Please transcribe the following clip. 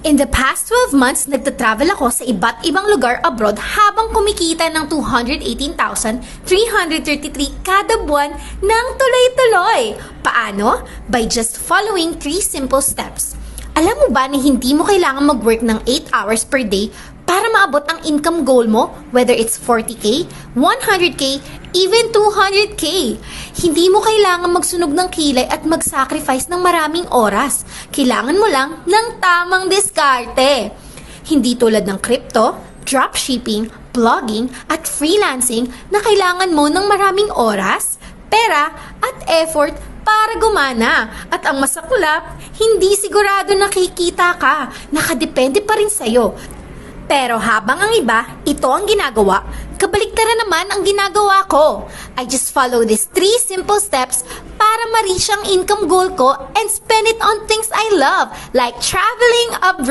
In the past 12 months, nagtatravel ako sa iba't ibang lugar abroad habang kumikita ng 218,333 kada buwan ng tuloy-tuloy. Paano? By just following 3 simple steps. Alam mo ba na hindi mo kailangan mag-work ng 8 hours per day para maabot ang income goal mo, whether it's 40K, 100K, even 200K. Hindi mo kailangan magsunog ng kilay at mag-sacrifice ng maraming oras. Kailangan mo lang ng tamang diskarte. Hindi tulad ng crypto, dropshipping, blogging, at freelancing na kailangan mo ng maraming oras, pera, at effort para gumana. At ang masaklap, hindi sigurado nakikita ka. Nakadepende pa rin sa'yo. Pero habang ang iba, ito ang ginagawa, kabaliktaran naman ang ginagawa ko. I just follow these 3 simple steps para ma-reach ang income goal ko and spend it on things I love, like traveling abroad.